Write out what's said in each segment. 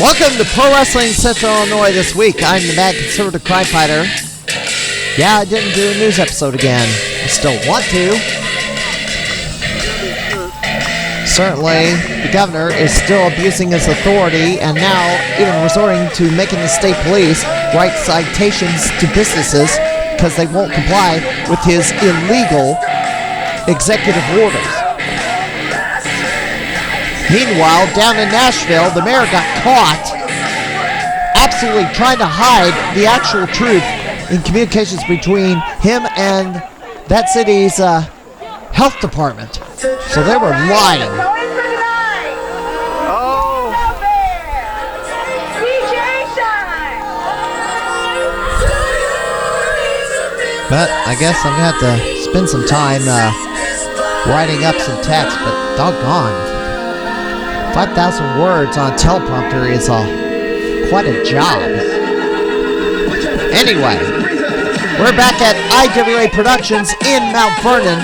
Welcome to Pro Wrestling Central Illinois this week. I'm the Mad Conservative Crime Fighter. Yeah, I didn't do a news episode again. I still want to. Certainly, the governor is still abusing his authority and now even resorting to making the state police write citations to businesses because they won't comply with his illegal executive orders. Meanwhile, down in Nashville, the mayor got caught absolutely trying to hide the actual truth in communications between him and that city's health department. So they were lying. But I guess I'm going to have to spend some time writing up some text, but doggone. 5,000 words on teleprompter is quite a job. Anyway, we're back at IWA Productions in Mount Vernon.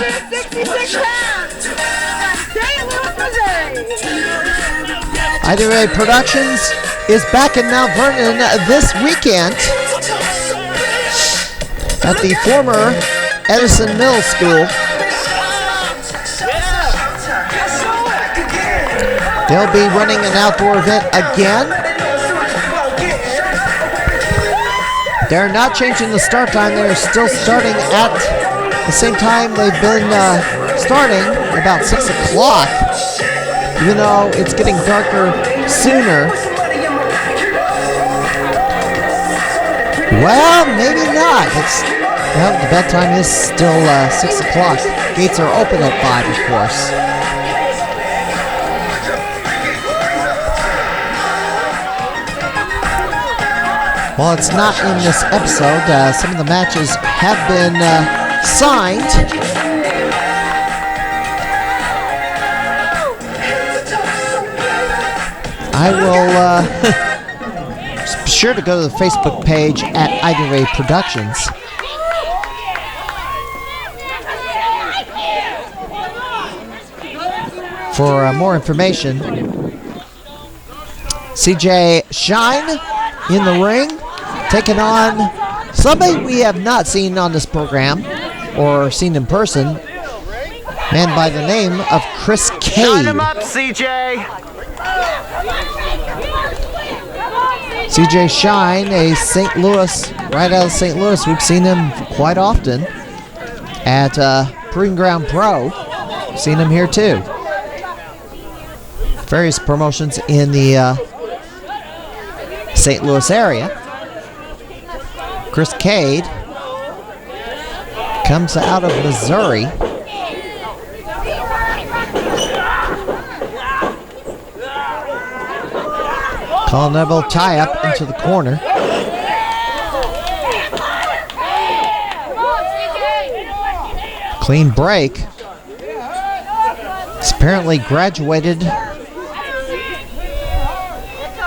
IWA Productions is back in Mount Vernon this weekend at the former Edison Middle School. They'll be running an outdoor event again. They're not changing the start time. They're still starting at the same time they've been starting, about 6 o'clock, even though it's getting darker sooner. Well, maybe not. The bedtime is still 6 o'clock. Gates are open at 5, of course. While it's not in this episode, some of the matches have been signed. I will be sure to go to the Facebook page at IWA Productions. For more information. CJ Shine in the ring, taking on somebody we have not seen on this program or seen in person, man by the name of Chris Kade. Shine him up, CJ! CJ Shine, a St. Louis, right out of St. Louis. We've seen him quite often at Proving Ground Pro. Seen him here too. Various promotions in the St. Louis area. Chris Kade comes out of Missouri. Colin elbow tie up into the corner. Clean break. He's apparently graduated.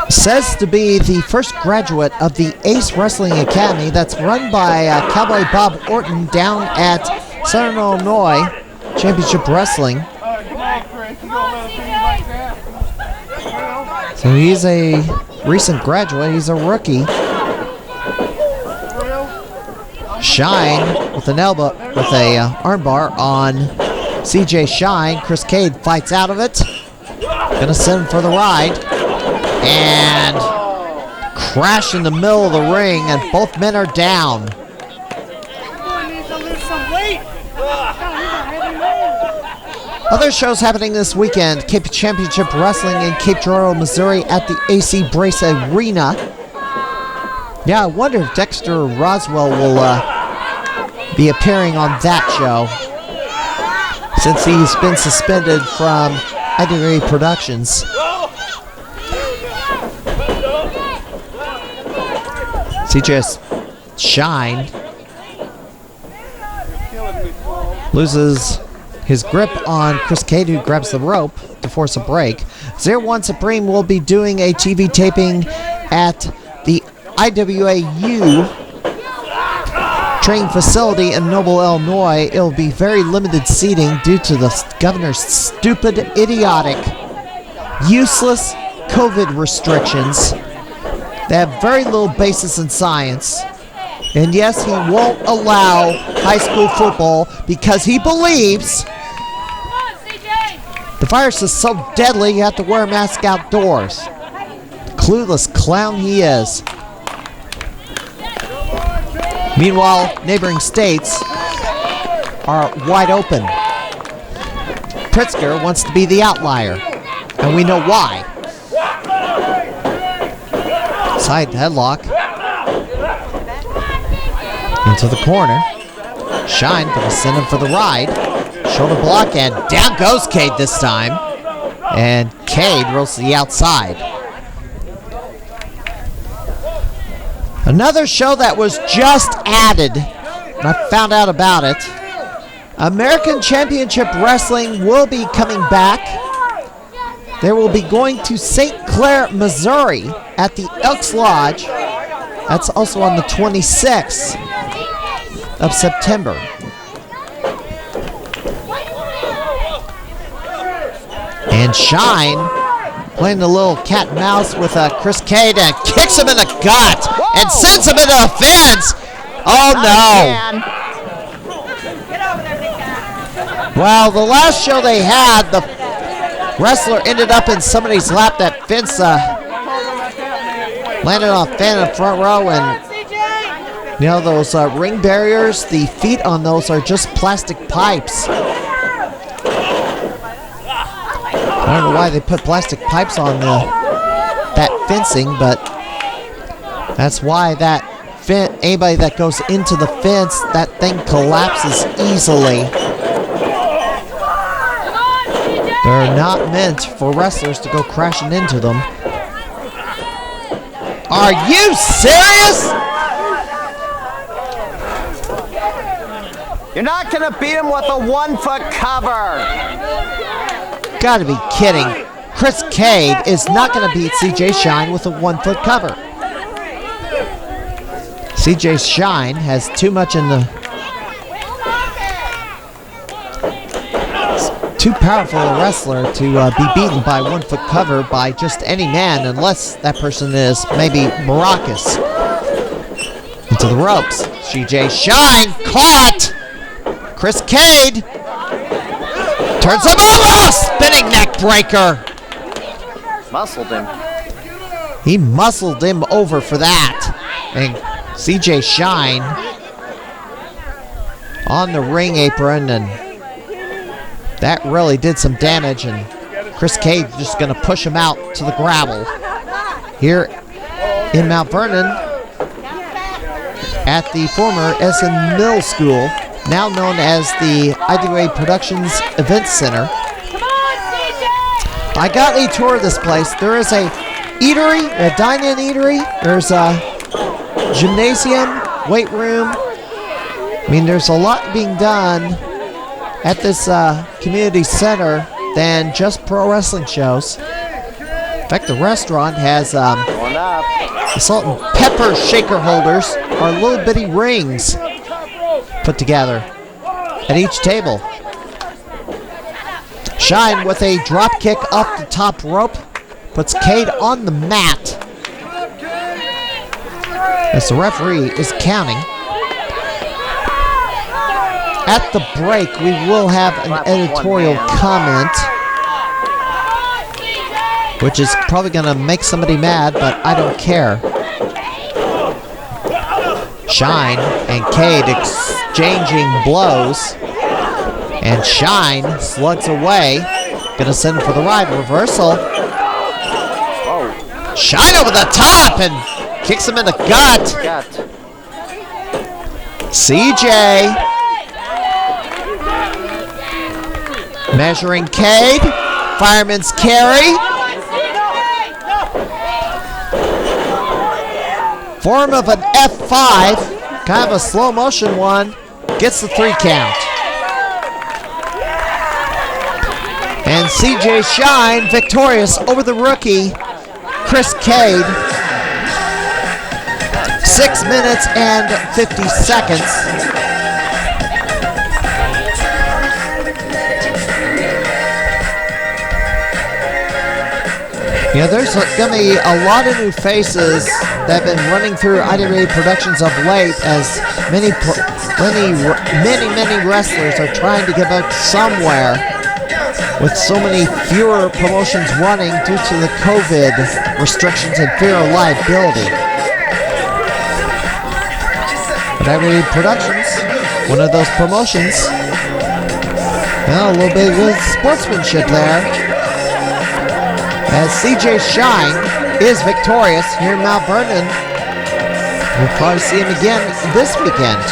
Says to be the first graduate of the Ace Wrestling Academy that's run by Cowboy Bob Orton down at Southern Illinois Championship Wrestling. So he's a recent graduate. He's a rookie. Shine with an elbow, with a armbar on CJ Shine. Chris Kade fights out of it. Gonna send him for the ride. And crash in the middle of the ring, and both men are down. Other shows happening this weekend: Cape Championship Wrestling in Cape Girardeau, Missouri at the AC Brace Arena. Yeah, I wonder if Dexter Roswell will be appearing on that show, since he's been suspended from IWA Productions. CJ Shine loses his grip on Chris Kade, who grabs the rope to force a break. 01 Supreme will be doing a TV taping at the IWAU training facility in Noble, Illinois. It'll be very limited seating due to the governor's stupid, idiotic, useless COVID restrictions that have very little basis in science. And yes, he won't allow high school football because he believes the virus is so deadly you have to wear a mask outdoors. Clueless clown he is. Meanwhile, neighboring states are wide open. Pritzker wants to be the outlier, and we know why. Side headlock. Into the corner. Shine gonna send him for the ride. Shoulder block, and down goes Kade this time. And Kade rolls to the outside. Another show that was just added, and I found out about it. American Championship Wrestling will be coming back. They will be going to St. Clair, Missouri at the Elks Lodge. That's also on the 26th of September. And Shine playing the little cat and mouse with Chris Kade and kicks him in the gut and sends him into the fence. Oh no. Well, the last show they had, the wrestler ended up in somebody's lap. That fence landed on a fan in the front row, and you know those ring barriers, the feet on those are just plastic pipes. I don't know why they put plastic pipes on that fencing, but that's why that anybody that goes into the fence, that thing collapses easily. They're not meant for wrestlers to go crashing into them. Are you serious? You're not gonna beat him with a 1-foot cover. Gotta be kidding. Chris Kade is not gonna beat CJ Shine with a 1-foot cover. CJ Shine has too much in the... Too powerful a wrestler to be beaten by 1-foot cover by just any man, unless that person is maybe Maracas. Into the ropes. CJ Shine caught! Chris Kade turns him over! Spinning neck breaker! Muscled him. He muscled him over for that. And CJ Shine on the ring apron, and that really did some damage, and Chris Kade just going to push him out to the gravel. Here in Mount Vernon at the former Essen Middle School, now known as the IWA Productions Event Center. I got a tour of this place. There is a eatery, a dine-in eatery. There's a gymnasium, weight room. I mean, there's a lot being done at this community center than just pro wrestling shows. In fact, the restaurant has the salt and pepper shaker holders are little bitty rings put together at each table. Shine with a drop kick off the top rope puts Kade on the mat as the referee is counting. At the break, we will have an editorial comment, which is probably going to make somebody mad, but I don't care. Shine and Kade exchanging blows, and Shine slugs away. Gonna send him for the ride. Reversal. Shine over the top and kicks him in the gut. CJ measuring Kade. Fireman's carry. Form of an F5. Kind of a slow motion one. Gets the 3 count. And CJ Shine victorious over the rookie, Chris Kade. 6 minutes and 50 seconds. Yeah, there's going to be a lot of new faces that have been running through IWA Productions of late, as many wrestlers are trying to get out somewhere with so many fewer promotions running due to the COVID restrictions and fear of liability. But IWA Productions, one of those promotions. Well, a little bit of sportsmanship there, as CJ Shine is victorious here in Mount Vernon. We'll probably see him again this weekend.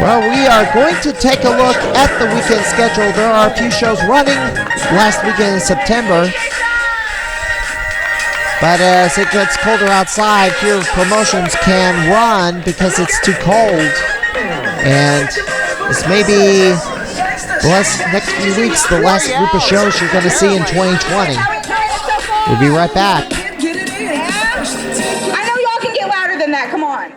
Well, we are going to take a look at the weekend schedule. There are a few shows running last weekend in September, but as it gets colder outside, fewer promotions can run because it's too cold. And this may be next few weeks, the last group of shows you're going to see in 2020. We'll be right back. I know y'all can get louder than that. Come on.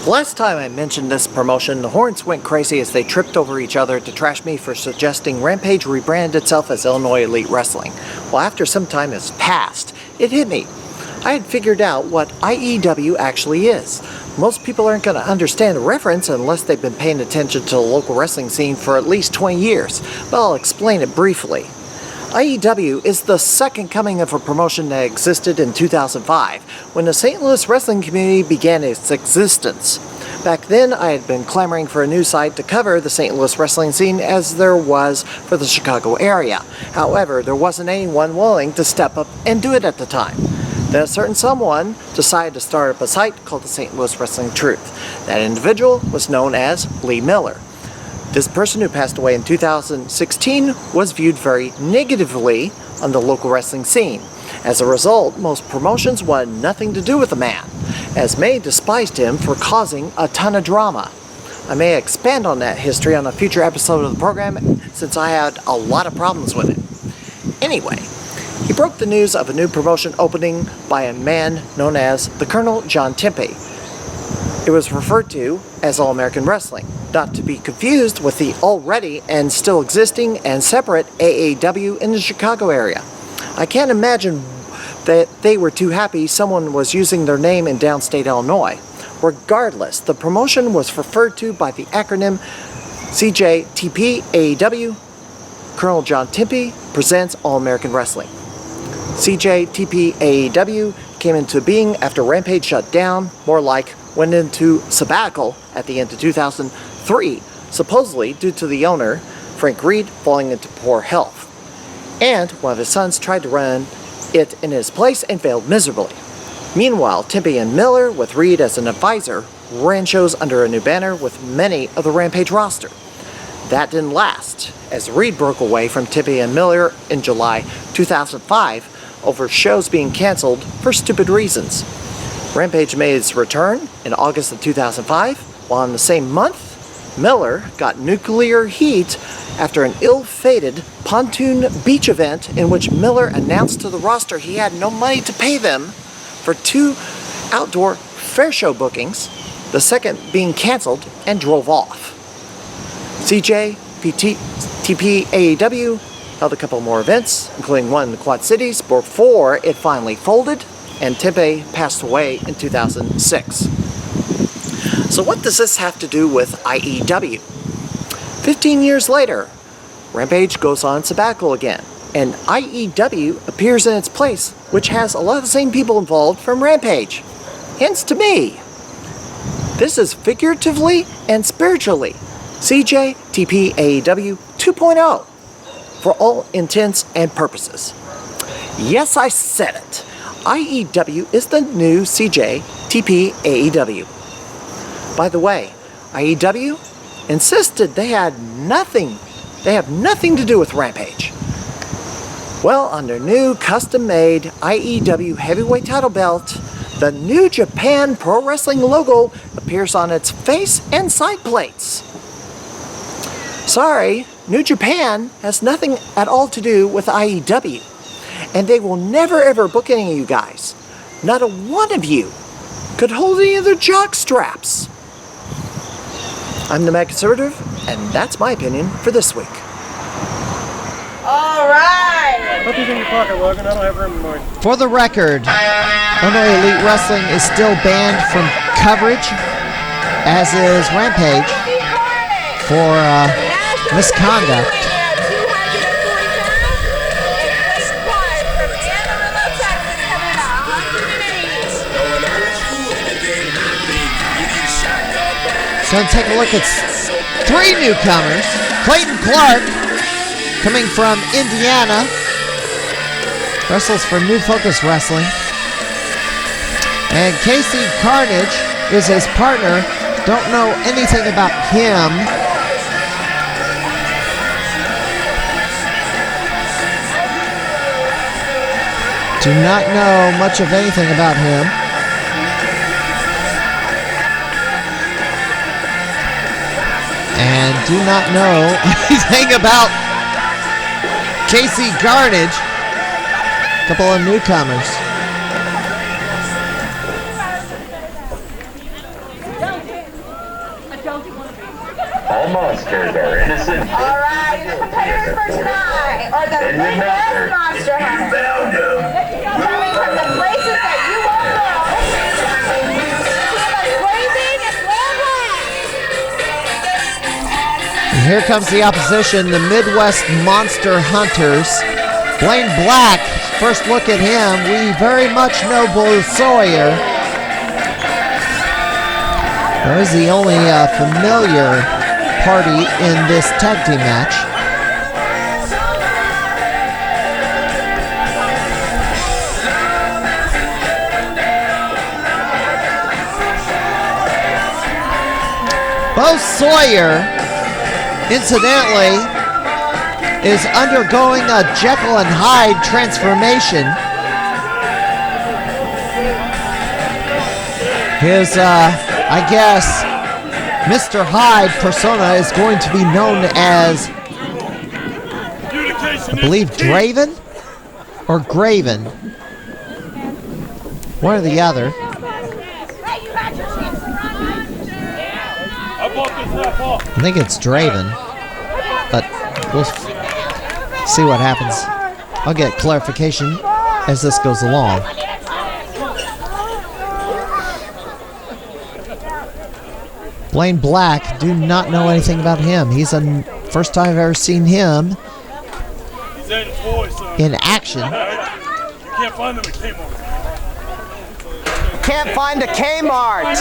Last time I mentioned this promotion, the Horns went crazy as they tripped over each other to trash me for suggesting Rampage rebrand itself as Illinois Elite Wrestling. Well, after some time has passed, it hit me. I had figured out what IEW actually is. Most people aren't going to understand the reference unless they've been paying attention to the local wrestling scene for at least 20 years, but I'll explain it briefly. IEW is the second coming of a promotion that existed in 2005, when the St. Louis wrestling community began its existence. Back then, I had been clamoring for a new site to cover the St. Louis wrestling scene as there was for the Chicago area. However, there wasn't anyone willing to step up and do it at the time. Then a certain someone decided to start up a site called the St. Louis Wrestling Truth. That individual was known as Lee Miller. This person, who passed away in 2016, was viewed very negatively on the local wrestling scene. As a result, most promotions wanted nothing to do with the man, as many despised him for causing a ton of drama. I may expand on that history on a future episode of the program, since I had a lot of problems with it. Anyway, he broke the news of a new promotion opening by a man known as the Colonel John Tempe. It was referred to as All-American Wrestling, not to be confused with the already and still existing and separate AAW in the Chicago area. I can't imagine that they were too happy someone was using their name in downstate Illinois. Regardless, the promotion was referred to by the acronym CJTP AAW. Colonel John Tempe presents All-American Wrestling. CJTP AAW came into being after Rampage shut down, more like went into sabbatical at the end of 2003, supposedly due to the owner, Frank Reed, falling into poor health. And one of his sons tried to run it in his place and failed miserably. Meanwhile, Tempe and Miller, with Reed as an advisor, ran shows under a new banner with many of the Rampage roster. That didn't last, as Reed broke away from Tempe and Miller in July 2005 over shows being canceled for stupid reasons. Rampage made its return in August of 2005, while in the same month, Miller got nuclear heat after an ill-fated pontoon beach event in which Miller announced to the roster he had no money to pay them for 2 outdoor fair show bookings, the second being canceled, and drove off. TP AEW held a couple more events, including one in the Quad Cities, before it finally folded, and Tempe passed away in 2006. So what does this have to do with IEW? 15 years later, Rampage goes on sabbatical again, and IEW appears in its place, which has a lot of the same people involved from Rampage. Hence to me. This is figuratively and spiritually CJTP AEW 2.0 for all intents and purposes. Yes, I said it. IEW is the new CJTP AEW. By the way, IEW insisted they have nothing to do with Rampage. Well, on their new custom-made IEW heavyweight title belt, the New Japan Pro Wrestling logo appears on its face and side plates. Sorry, New Japan has nothing at all to do with IEW, and they will never ever book any of you guys. Not a one of you could hold any of their jock straps. I'm the Mad Conservative, and that's my opinion for this week. All right. Put these in your pocket, Logan. I don't have room in mine. For the record, Illinois Elite Wrestling is still banned from coverage, as is Rampage, for misconduct. Going to take a look at three newcomers. Clayton Clark, coming from Indiana, wrestles for New Focus Wrestling. And Casey Carnage is his partner. Don't know anything about him. Do not know much of anything about him. And do not know anything about Casey Carnage. A couple of newcomers. All monsters are innocent. All right, the prepared for tonight are the biggest monster hunters. Coming from the places that you won't know. And here comes the opposition, the Midwest Monster Hunters. Blaine Black, first look at him. We very much know Bo Sawyer. That is the only familiar party in this tag team match. Bo Sawyer, incidentally, is undergoing a Jekyll and Hyde transformation. His, I guess, Mr. Hyde persona is going to be known as, I believe, Draven or Graven. One or the other. I think it's Draven, but we'll see what happens. I'll get clarification as this goes along. Blaine Black, do not know anything about him. He's the first time I've ever seen him in action. You can't find them at Kmart. Can't find a Kmart.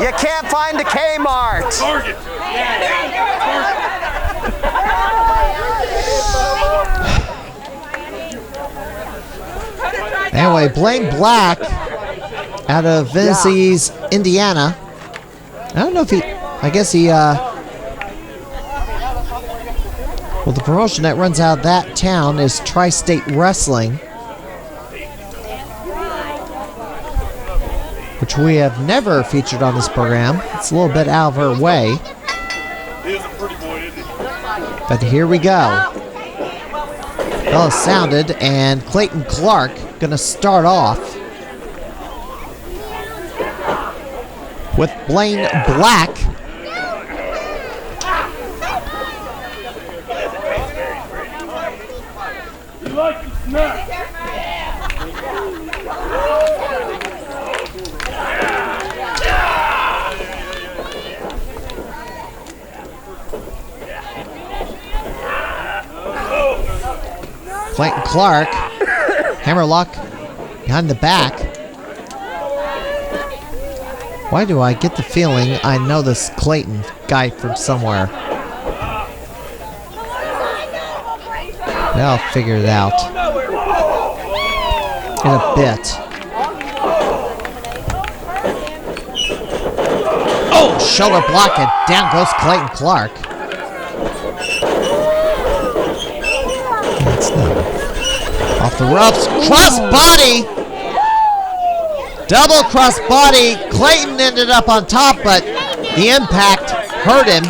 You can't find a Kmart. Target. Anyway, Blaine Black out of Vince's, Indiana. I don't know if he, I guess he, well, the promotion that runs out of that town is Tri-State Wrestling, which we have never featured on this program. It's a little bit out of our way. He is a pretty boy, isn't he? But here we go. Well sounded, and Clayton Clark gonna start off with Blaine Black. You like to snap. Clayton Clark. Hammerlock behind the back. Why do I get the feeling I know this Clayton guy from somewhere? I'll figure it out in a bit. Oh, shoulder block, and down goes Clayton Clark. That's not off the ropes. Cross body. Double cross body. Clayton ended up on top, but the impact hurt him.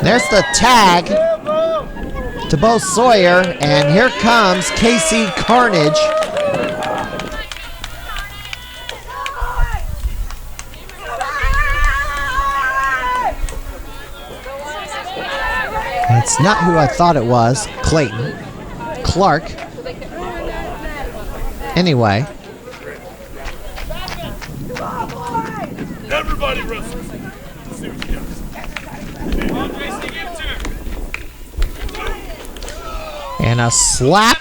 There's the tag to Bo Sawyer, and here comes KC Carnage. It's not who I thought it was, Clayton Clark. Anyway. Everybody wrestles. Let's see what you got. And a slap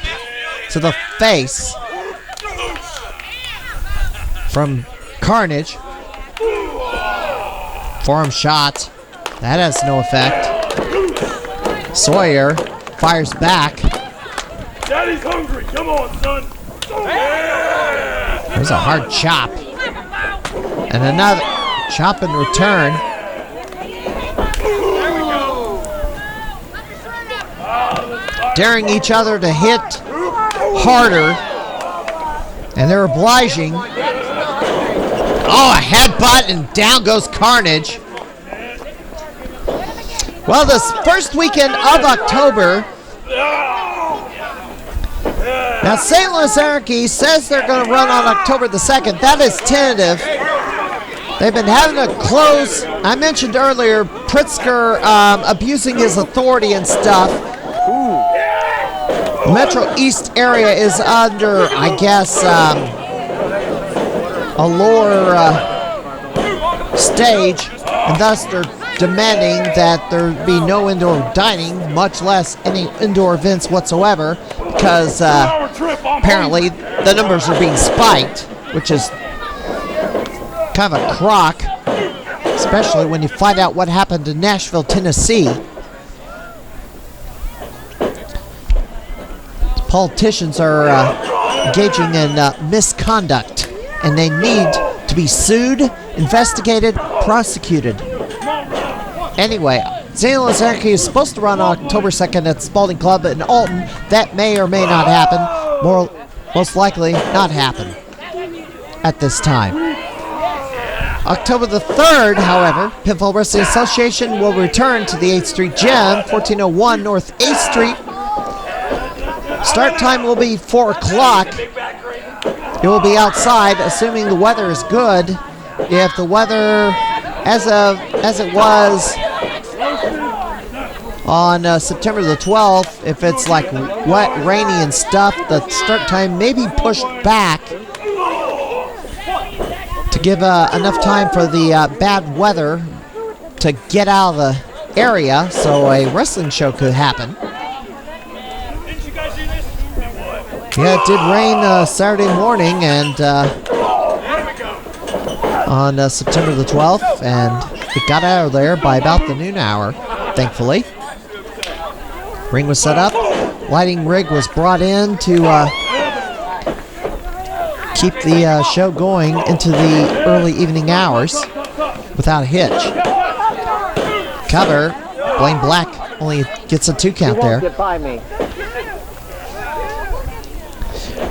to the face from Carnage. Forearm shot. That has no effect. Sawyer fires back. Daddy's hungry. Come on, son. There's a hard chop. And another chop in return. Daring each other to hit harder. And they're obliging. Oh, a headbutt, and down goes Carnage. Well, this first weekend of October, now St. Louis Anarchy says they're going to run on October the 2nd. That is tentative. They've been having to close. I mentioned earlier Pritzker abusing his authority and stuff. The Metro East area is under, I guess, a lower stage, and thus they're demanding that there be no indoor dining, much less any indoor events whatsoever, because apparently the numbers are being spiked, which is kind of a crock, especially when you find out what happened in Nashville, Tennessee. Politicians are engaging in misconduct, and they need to be sued, investigated, prosecuted. Anyway, St. Louis Anarchy is supposed to run on October 2nd at Spalding Club in Alton. That may or may not happen. Most likely not happen at this time. October the 3rd, however, Pinfall Wrestling Association will return to the 8th Street Gym, 1401 North 8th Street. Start time will be 4 o'clock. It will be outside, assuming the weather is good. If the weather, as it was on September the 12th, if it's like wet, rainy and stuff, the start time may be pushed back to give enough time for the bad weather to get out of the area so a wrestling show could happen. Yeah, it did rain Saturday morning and on September the 12th, and it got out of there by about the noon hour, thankfully. Ring was set up. Lighting rig was brought in to keep the show going into the early evening hours without a hitch. Cover, Blaine Black only gets a 2 count there.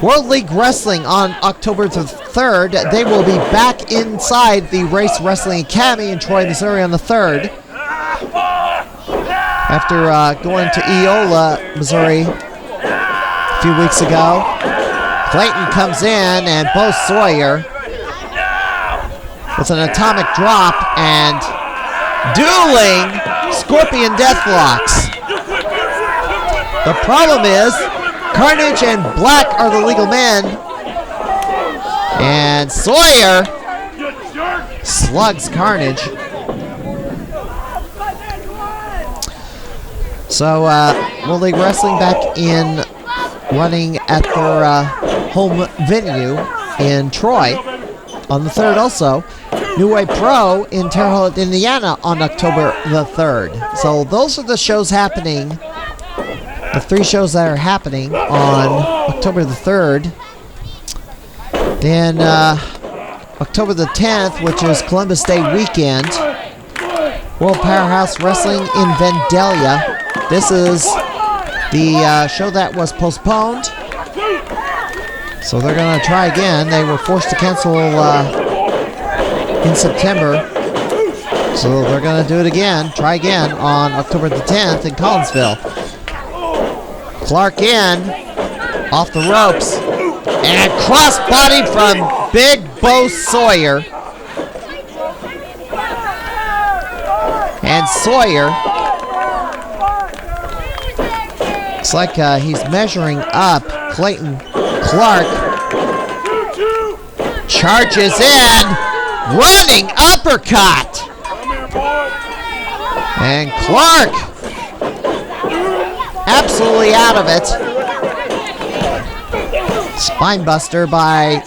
World League Wrestling on October the 3rd. They will be back inside the Race Wrestling Academy in Troy, Missouri on the 3rd. After going to Eola, Missouri a few weeks ago. Clayton comes in, and Bo Sawyer with an atomic drop and dueling Scorpion Deathlocks. The problem is Carnage and Black are the legal men, and Sawyer slugs Carnage. So, World League Wrestling back in running at their home venue in Troy on the 3rd also. New Way Pro in Terre Haute, Indiana on October the 3rd. So those are the shows happening, the 3 shows that are happening on October the 3rd. Then October the 10th, which is Columbus Day weekend, World Powerhouse Wrestling in Vandalia. This is the show that was postponed. So they're going to try again. They were forced to cancel in September. So they're going to do it again, try again on October the 10th in Collinsville. Clark in, off the ropes, and crossbody from Big Bo Sawyer. And Sawyer, looks like he's measuring up. Clayton Clark charges in, running uppercut. And Clark absolutely out of it. Spinebuster by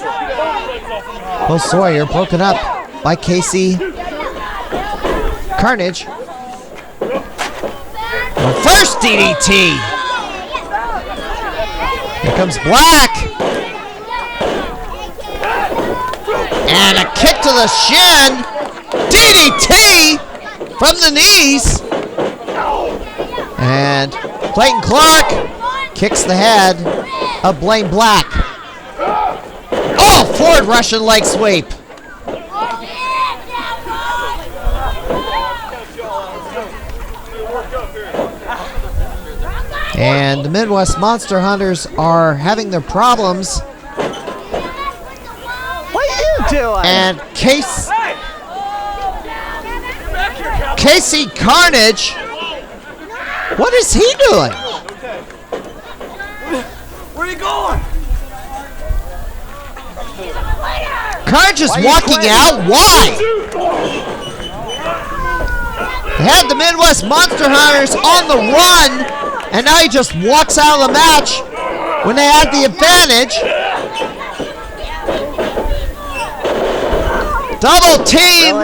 Bo Sawyer, broken up by Casey Carnage. First DDT. Here comes Black. And a kick to the shin. DDT from the knees. And Clayton Clark kicks the head of Blaine Black. Oh, forward Russian leg sweep. And the Midwest Monster Hunters are having their problems. What are you doing? And Casey Carnage, what is he doing? Where are you going? Carnage is walking out. Why? They had the Midwest Monster Hunters on the run. And now he just walks out of the match when they had the advantage. Double team,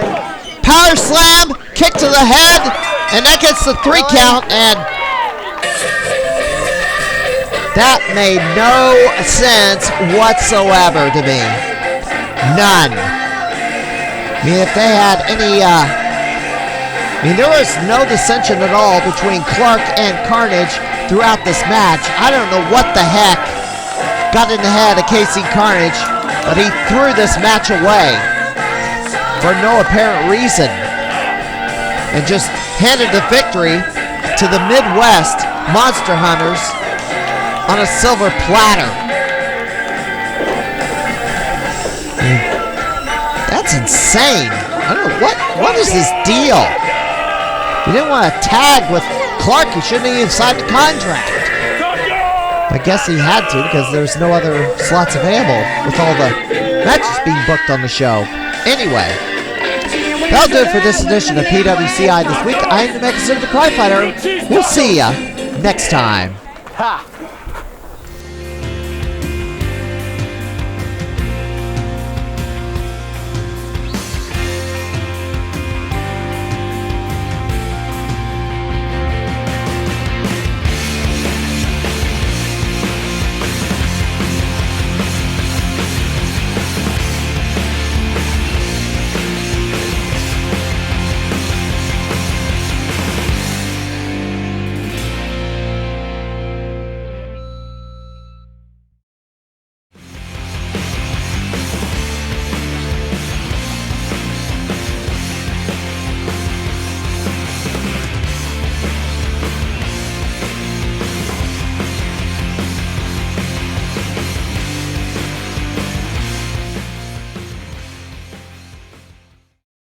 power slam, kick to the head, and that gets the 3 count, and that made no sense whatsoever to me. None. I mean, if they had any there was no dissension at all between Clark and Carnage throughout this match. I don't know what the heck got in the head of Casey Carnage, but he threw this match away for no apparent reason and just handed the victory to the Midwest Monster Hunters on a silver platter. That's insane. I don't know, what is his deal? He didn't want to tag with Clark. He shouldn't have even signed the contract. I guess he had to because there's no other slots available with all the matches being booked on the show. Anyway, that'll do it for this edition of PWCI this week. I am the Mexican the Cry Fighter. We'll see ya next time. Ha!